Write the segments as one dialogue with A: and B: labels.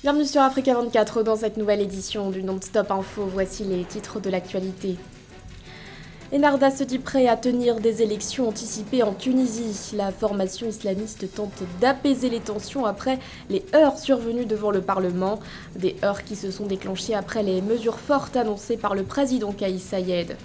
A: Bienvenue sur Africa 24 dans cette nouvelle édition du Non-Stop Info. Voici les titres de l'actualité. Enarda se dit prêt à tenir des élections anticipées en Tunisie. La formation islamiste tente d'apaiser les tensions après les heurts survenus devant le Parlement. Des heurts qui se sont déclenchés après les mesures fortes annoncées par le président Kais Saied.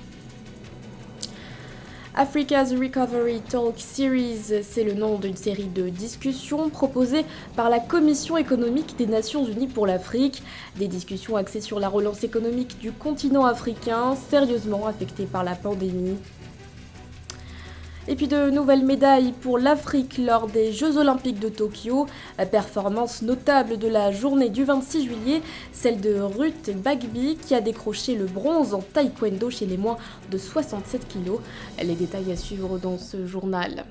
A: Africa's Recovery Talk Series, c'est le nom d'une série de discussions proposées par la Commission économique des Nations Unies pour l'Afrique. Des discussions axées sur la relance économique du continent africain, sérieusement affecté par la pandémie. Et puis de nouvelles médailles pour l'Afrique lors des Jeux Olympiques de Tokyo. Performance notable de la journée du 26 juillet, celle de Ruth Bagby qui a décroché le bronze en taekwondo chez les moins de 67 kg. Les détails à suivre dans ce journal.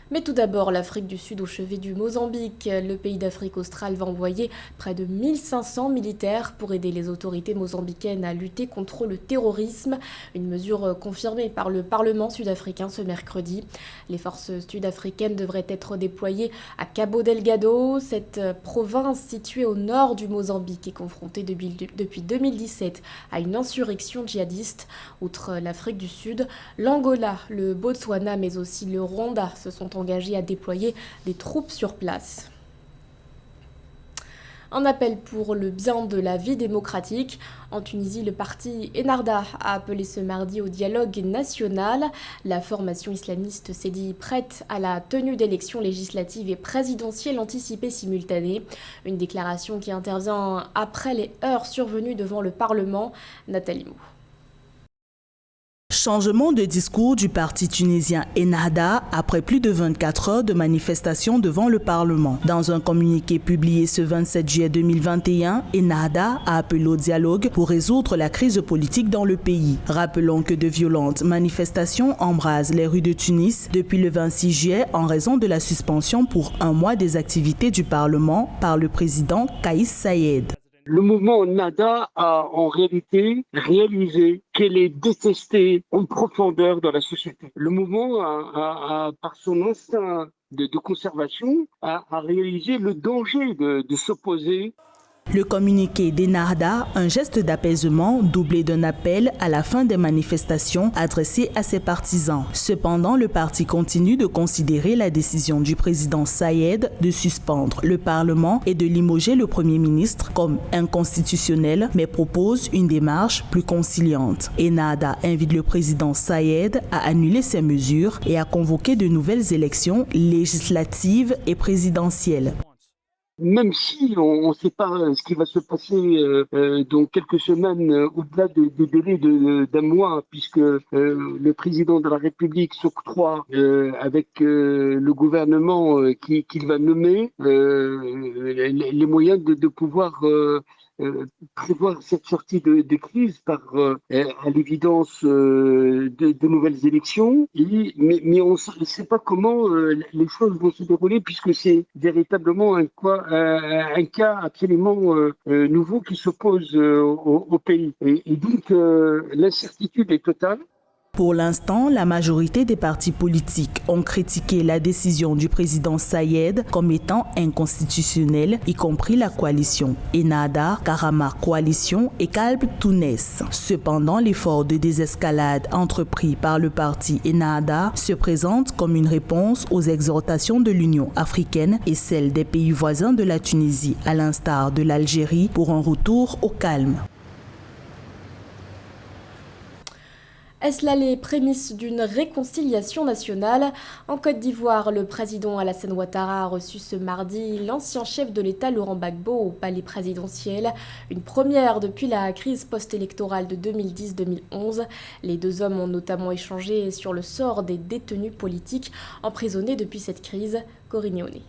A: Mais tout d'abord, l'Afrique du Sud au chevet du Mozambique. Le pays d'Afrique australe va envoyer près de 1500 militaires pour aider les autorités mozambicaines à lutter contre le terrorisme. Une mesure confirmée par le Parlement sud-africain ce mercredi. Les forces sud-africaines devraient être déployées à Cabo Delgado. Cette province située au nord du Mozambique est confrontée depuis 2017 à une insurrection djihadiste. Outre l'Afrique du Sud, l'Angola, le Botswana mais aussi le Rwanda se sont engagés à déployer des troupes sur place. Un appel pour le bien de la vie démocratique. En Tunisie, le parti Enarda a appelé ce mardi au dialogue national. La formation islamiste s'est dit prête à la tenue d'élections législatives et présidentielles anticipées simultanées. Une déclaration qui intervient après les heurts survenus devant le Parlement. Nathalie Mou.
B: Changement de discours du parti tunisien Ennahda après plus de 24 heures de manifestation devant le Parlement. Dans un communiqué publié ce 27 juillet 2021, Ennahda a appelé au dialogue pour résoudre la crise politique dans le pays. Rappelons que de violentes manifestations embrasent les rues de Tunis depuis le 26 juillet en raison de la suspension pour un mois des activités du Parlement par le président Kais Saied.
C: Le mouvement Nada a en réalité réalisé qu'elle est détestée en profondeur dans la société. Le mouvement, par son instinct de conservation, a réalisé le danger de s'opposer.
B: Le communiqué d'Ennahda, un geste d'apaisement doublé d'un appel à la fin des manifestations adressées à ses partisans. Cependant, le parti continue de considérer la décision du président Saied de suspendre le Parlement et de limoger le Premier ministre comme inconstitutionnelle, mais propose une démarche plus conciliante. Ennahda invite le président Saied à annuler ces mesures et à convoquer de nouvelles élections législatives et présidentielles.
C: Même si on ne sait pas ce qui va se passer dans quelques semaines au-delà des délais d'un mois, puisque le président de la République s'octroie avec le gouvernement qu'il va nommer les moyens de pouvoir prévoir cette sortie de crise par à l'évidence de nouvelles élections, mais on ne sait pas comment les choses vont se dérouler puisque c'est véritablement un cas absolument nouveau qui s'oppose au pays. Et donc l'incertitude est totale.
B: Pour l'instant, la majorité des partis politiques ont critiqué la décision du président Saied comme étant inconstitutionnelle, y compris la coalition Ennahda, Karama Coalition et Kalb Tounes. Cependant, l'effort de désescalade entrepris par le parti Ennahda se présente comme une réponse aux exhortations de l'Union africaine et celles des pays voisins de la Tunisie, à l'instar de l'Algérie, pour un retour au calme.
A: Est-ce là les prémices d'une réconciliation nationale? En Côte d'Ivoire, le président Alassane Ouattara a reçu ce mardi l'ancien chef de l'État Laurent Gbagbo au palais présidentiel. Une première depuis la crise post-électorale de 2010-2011. Les deux hommes ont notamment échangé sur le sort des détenus politiques emprisonnés depuis cette crise. Corinne Oné.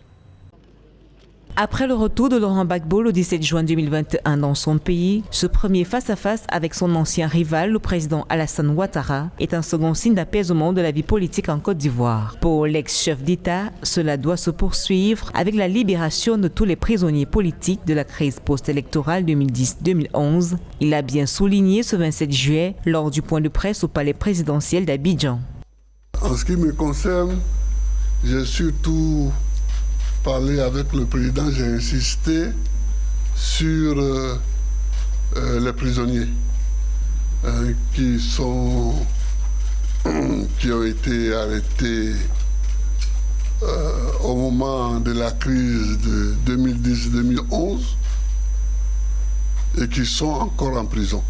D: Après le retour de Laurent Gbagbo le 17 juin 2021 dans son pays, ce premier face-à-face avec son ancien rival, le président Alassane Ouattara, est un second signe d'apaisement de la vie politique en Côte d'Ivoire. Pour l'ex-chef d'État, cela doit se poursuivre avec la libération de tous les prisonniers politiques de la crise post-électorale 2010-2011. Il a bien souligné ce 27 juillet lors du point de presse au palais présidentiel d'Abidjan.
E: En ce qui me concerne, j'ai surtout parlé avec le président, j'ai insisté sur les prisonniers qui ont été arrêtés au moment de la crise de 2010-2011 et qui sont encore en prison.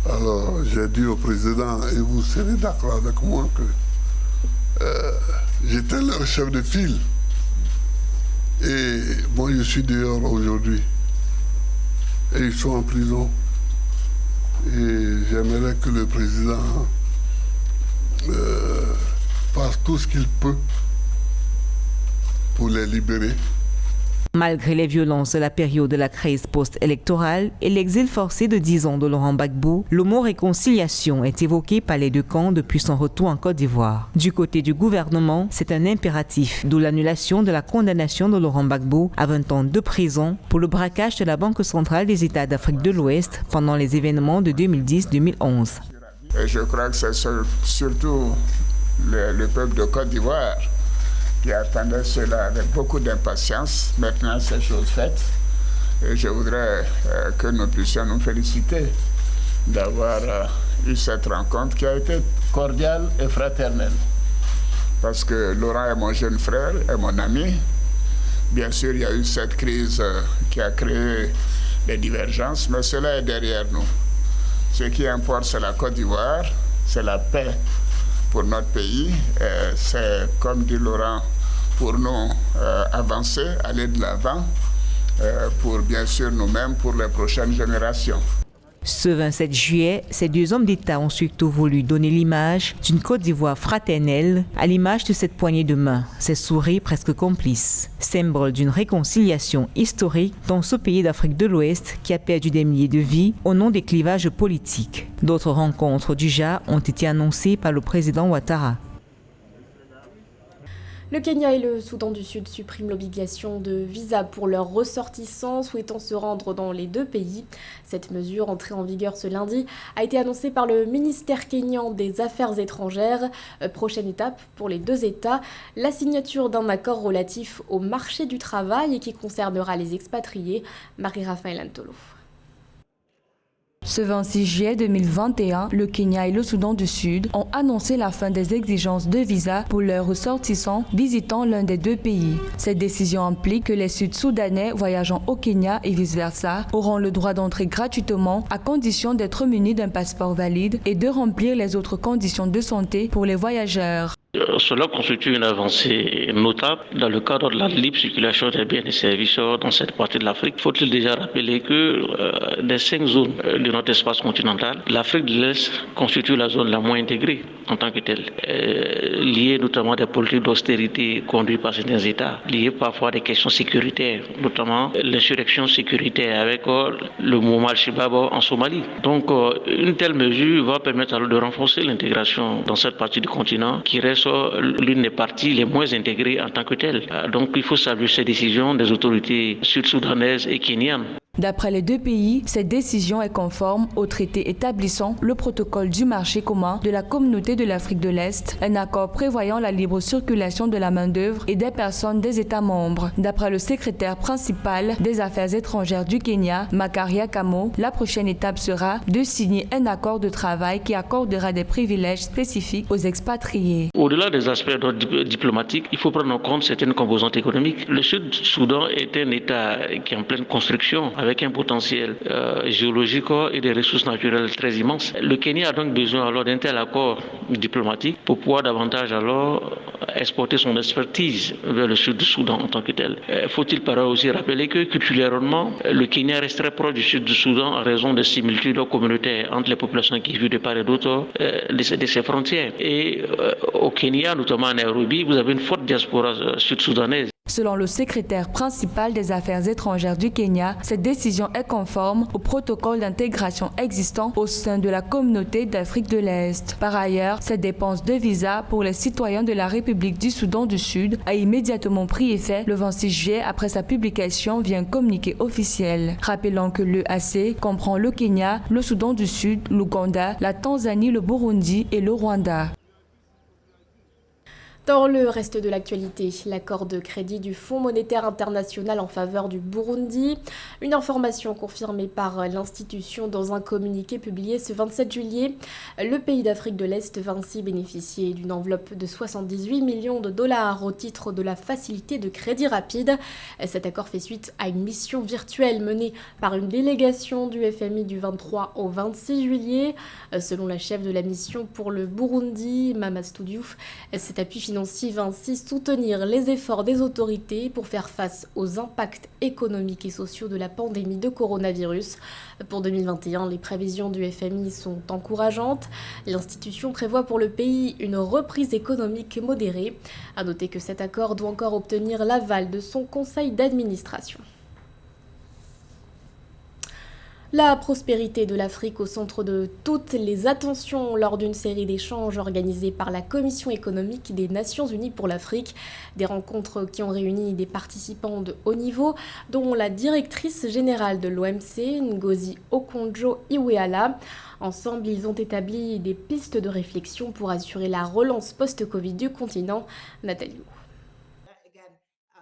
E: Alors j'ai dit au président, et vous serez d'accord avec moi, que j'étais leur chef de file. Et moi je suis dehors aujourd'hui. Et ils sont en prison. Et j'aimerais que le président fasse tout ce qu'il peut pour les libérer.
D: Malgré les violences de la période de la crise post-électorale et l'exil forcé de 10 ans de Laurent Gbagbo, le mot réconciliation est évoqué par les deux camps depuis son retour en Côte d'Ivoire. Du côté du gouvernement, c'est un impératif, d'où l'annulation de la condamnation de Laurent Gbagbo à 20 ans de prison pour le braquage de la Banque centrale des États d'Afrique de l'Ouest pendant les événements de 2010-2011.
F: Et je crois que c'est surtout le peuple de Côte d'Ivoire qui attendait cela avec beaucoup d'impatience. Maintenant, c'est chose faite. Et je voudrais que nous puissions nous féliciter d'avoir eu cette rencontre qui a été cordiale et fraternelle. Parce que Laurent est mon jeune frère, est mon ami. Bien sûr, il y a eu cette crise qui a créé des divergences, mais cela est derrière nous. Ce qui importe, c'est la Côte d'Ivoire, c'est la paix pour notre pays. C'est, comme dit Laurent, pour nous avancer, aller de l'avant, pour bien sûr nous-mêmes, pour les prochaines générations.
D: Ce 27 juillet, ces deux hommes d'État ont surtout voulu donner l'image d'une Côte d'Ivoire fraternelle, à l'image de cette poignée de main, ces sourires presque complices, symbole d'une réconciliation historique dans ce pays d'Afrique de l'Ouest qui a perdu des milliers de vies au nom des clivages politiques. D'autres rencontres du genre ont été annoncées par le président Ouattara.
A: Le Kenya et le Soudan du Sud suppriment l'obligation de visa pour leurs ressortissants souhaitant se rendre dans les deux pays. Cette mesure, entrée en vigueur ce lundi, a été annoncée par le ministère kényan des Affaires étrangères. Prochaine étape pour les deux États, la signature d'un accord relatif au marché du travail et qui concernera les expatriés. Marie-Raphaël Antolo.
G: Ce 26 juillet 2021, le Kenya et le Soudan du Sud ont annoncé la fin des exigences de visa pour leurs ressortissants visitant l'un des deux pays. Cette décision implique que les Sud-Soudanais voyageant au Kenya et vice-versa auront le droit d'entrer gratuitement à condition d'être munis d'un passeport valide et de remplir les autres conditions de santé pour les voyageurs.
H: Cela constitue une avancée notable dans le cadre de la libre circulation des biens et services dans cette partie de l'Afrique. Faut-il déjà rappeler que des 5 zones de notre espace continental, l'Afrique de l'Est constitue la zone la moins intégrée en tant que telle, liée notamment à des politiques d'austérité conduites par certains États, liées parfois à des questions sécuritaires, notamment l'insurrection sécuritaire avec le mouvement Al-Shabaab en Somalie. Donc une telle mesure va permettre alors de renforcer l'intégration dans cette partie du continent qui reste l'une des parties les moins intégrées en tant que telle. Donc il faut saluer ces décisions des autorités sud-soudanaises et kenyanes.
G: D'après les deux pays, cette décision est conforme au traité établissant le protocole du marché commun de la communauté de l'Afrique de l'Est, un accord prévoyant la libre circulation de la main-d'œuvre et des personnes des États membres. D'après le secrétaire principal des Affaires étrangères du Kenya, Macharia Kamo, la prochaine étape sera de signer un accord de travail qui accordera des privilèges spécifiques aux expatriés.
H: Au-delà des aspects diplomatiques, il faut prendre en compte certaines composantes économiques. Le Sud-Soudan est un État qui est en pleine construction, avec un potentiel géologique et des ressources naturelles très immenses. Le Kenya a donc besoin alors d'un tel accord diplomatique pour pouvoir davantage alors exporter son expertise vers le sud du Soudan en tant que tel. Faut-il par ailleurs aussi rappeler que culturellement, le Kenya reste très proche du sud du Soudan en raison des similitudes communautaires entre les populations qui vivent de part et d'autre de ces frontières. Et au Kenya, notamment à Nairobi, vous avez une forte diaspora sud-soudanaise.
G: Selon le secrétaire principal des Affaires étrangères du Kenya, cette décision est conforme au protocole d'intégration existant au sein de la communauté d'Afrique de l'Est. Par ailleurs, cette dépense de visa pour les citoyens de la République du Soudan du Sud a immédiatement pris effet le 26 juillet après sa publication via un communiqué officiel. Rappelons que l'EAC comprend le Kenya, le Soudan du Sud, l'Ouganda, la Tanzanie, le Burundi et le Rwanda.
A: Dans le reste de l'actualité, l'accord de crédit du Fonds monétaire international en faveur du Burundi, une information confirmée par l'institution dans un communiqué publié ce 27 juillet. Le pays d'Afrique de l'Est va ainsi bénéficier d'une enveloppe de 78 millions de dollars au titre de la facilité de crédit rapide. Cet accord fait suite à une mission virtuelle menée par une délégation du FMI du 23 au 26 juillet. Selon la chef de la mission pour le Burundi, Mamadou Diouf, cet appui financier va ainsi soutenir les efforts des autorités pour faire face aux impacts économiques et sociaux de la pandémie de coronavirus. Pour 2021, les prévisions du FMI sont encourageantes. L'institution prévoit pour le pays une reprise économique modérée. À noter que cet accord doit encore obtenir l'aval de son conseil d'administration. La prospérité de l'Afrique au centre de toutes les attentions lors d'une série d'échanges organisés par la Commission économique des Nations Unies pour l'Afrique. Des rencontres qui ont réuni des participants de haut niveau, dont la directrice générale de l'OMC, Ngozi Okonjo-Iweala. Ensemble, ils ont établi des pistes de réflexion pour assurer la relance post-Covid du continent. Nathalie Lou.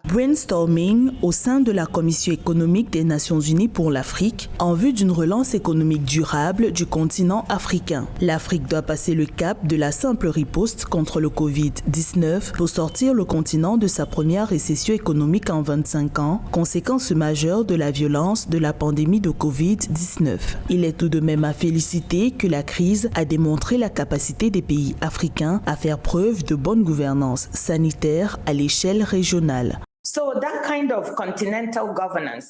B: Brainstorming au sein de la Commission économique des Nations Unies pour l'Afrique en vue d'une relance économique durable du continent africain. L'Afrique doit passer le cap de la simple riposte contre le Covid-19 pour sortir le continent de sa première récession économique en 25 ans, conséquence majeure de la violence de la pandémie de Covid-19. Il est tout de même à féliciter que la crise a démontré la capacité des pays africains à faire preuve de bonne gouvernance sanitaire à l'échelle régionale.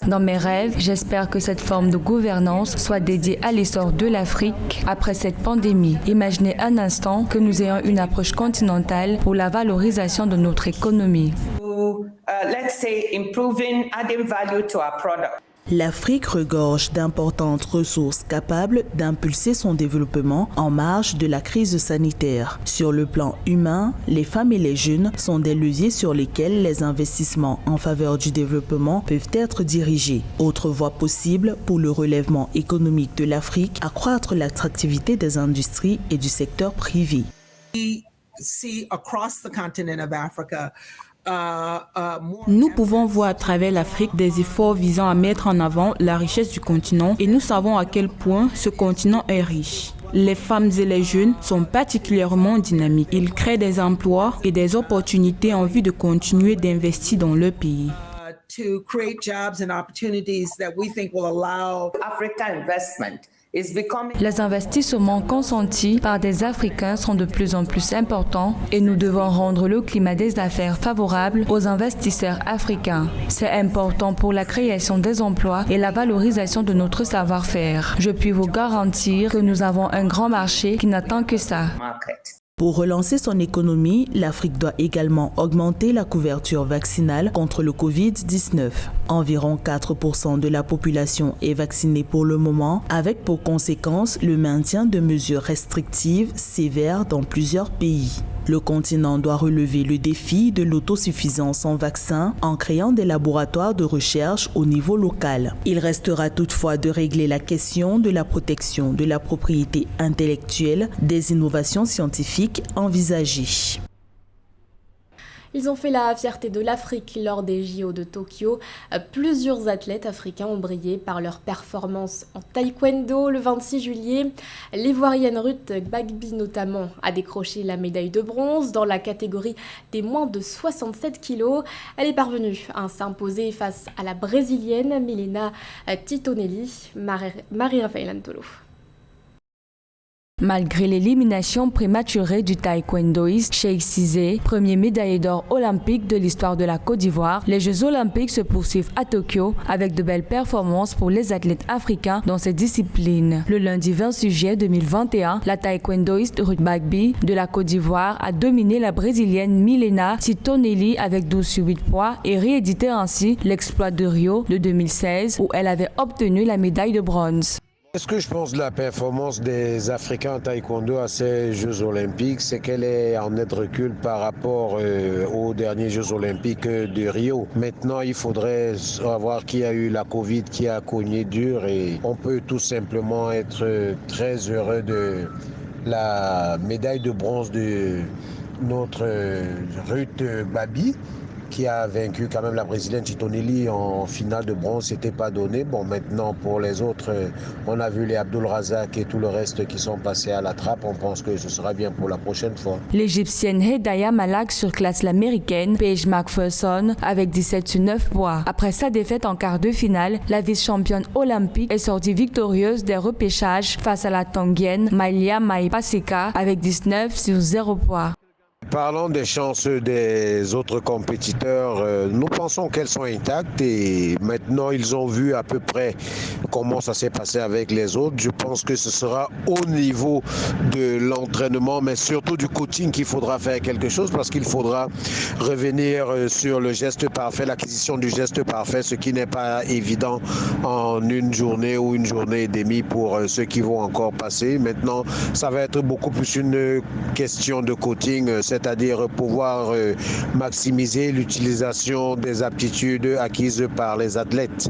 G: Dans mes rêves, j'espère que cette forme de gouvernance soit dédiée à l'essor de l'Afrique après cette pandémie. Imaginez un instant que nous ayons une approche continentale pour la valorisation de notre économie.
B: L'Afrique regorge d'importantes ressources capables d'impulser son développement en marge de la crise sanitaire. Sur le plan humain, les femmes et les jeunes sont des leviers sur lesquels les investissements en faveur du développement peuvent être dirigés. Autre voie possible pour le relèvement économique de l'Afrique, accroître l'attractivité des industries et du secteur privé.
I: Nous pouvons voir à travers l'Afrique des efforts visant à mettre en avant la richesse du continent et nous savons à quel point ce continent est riche. Les femmes et les jeunes sont particulièrement dynamiques. Ils créent des emplois et des opportunités en vue de continuer d'investir dans leur pays.
G: Les investissements consentis par des Africains sont de plus en plus importants et nous devons rendre le climat des affaires favorable aux investisseurs africains. C'est important pour la création des emplois et la valorisation de notre savoir-faire. Je puis vous garantir que nous avons un grand marché qui n'attend que ça.
B: Pour relancer son économie, l'Afrique doit également augmenter la couverture vaccinale contre le Covid-19. Environ 4% de la population est vaccinée pour le moment, avec pour conséquence le maintien de mesures restrictives sévères dans plusieurs pays. Le continent doit relever le défi de l'autosuffisance en vaccins en créant des laboratoires de recherche au niveau local. Il restera toutefois de régler la question de la protection de la propriété intellectuelle des innovations scientifiques envisagées.
A: Ils ont fait la fierté de l'Afrique lors des JO de Tokyo. Plusieurs athlètes africains ont brillé par leur performance en taekwondo le 26 juillet. L'Ivoirienne Ruth Gbagbi notamment a décroché la médaille de bronze dans la catégorie des moins de 67 kilos. Elle est parvenue à s'imposer face à la Brésilienne Milena Titonelli. Marie-Raphaël Antolo.
G: Malgré l'élimination prématurée du taekwondoïste Cheikh Cissé, premier médaillé d'or olympique de l'histoire de la Côte d'Ivoire, les Jeux olympiques se poursuivent à Tokyo avec de belles performances pour les athlètes africains dans ces disciplines. Le lundi 26 juillet 2021, la taekwondoïste Ruth Gbagbi de la Côte d'Ivoire a dominé la brésilienne Milena Titonelli avec 12 sur 8 poids et réédité ainsi l'exploit de Rio de 2016 où elle avait obtenu la médaille de bronze.
J: Ce que je pense de la performance des Africains en taekwondo à ces Jeux olympiques, c'est qu'elle est en net recul par rapport aux derniers Jeux olympiques de Rio. Maintenant, il faudrait savoir qu'il y a eu la Covid qui a cogné dur et on peut tout simplement être très heureux de la médaille de bronze de notre Ruth Babi, qui a vaincu quand même la brésilienne Titonelli en finale de bronze, c'était pas donné. Bon, maintenant pour les autres, on a vu les Abdul-Razak et tout le reste qui sont passés à la trappe. On pense que ce sera bien pour la prochaine fois.
G: L'Égyptienne Hedaya Malak surclasse l'Américaine Paige McPherson avec 17/9 poids. Après sa défaite en quart de finale, la vice-championne olympique est sortie victorieuse des repêchages face à la Tongienne Maïlia Maipaseka avec 19/0 poids.
J: Parlant des chances des autres compétiteurs, nous pensons qu'elles sont intactes et maintenant ils ont vu à peu près comment ça s'est passé avec les autres. Je pense que ce sera au niveau de l'entraînement, mais surtout du coaching qu'il faudra faire quelque chose parce qu'il faudra revenir sur le geste parfait, l'acquisition du geste parfait, ce qui n'est pas évident en une journée ou une journée et demie pour ceux qui vont encore passer. Maintenant, ça va être beaucoup plus une question de coaching, c'est-à-dire pouvoir maximiser l'utilisation des aptitudes acquises par les athlètes.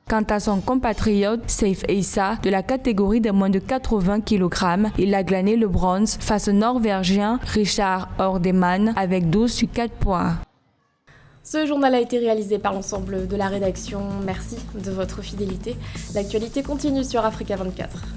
G: Quant à son compatriote Seif Issa, de la catégorie des moins de 80 kg, il a glané le bronze face au Norvégien Richard Ordeman avec 12/4 points.
A: Ce journal a été réalisé par l'ensemble de la rédaction. Merci de votre fidélité. L'actualité continue sur Africa 24.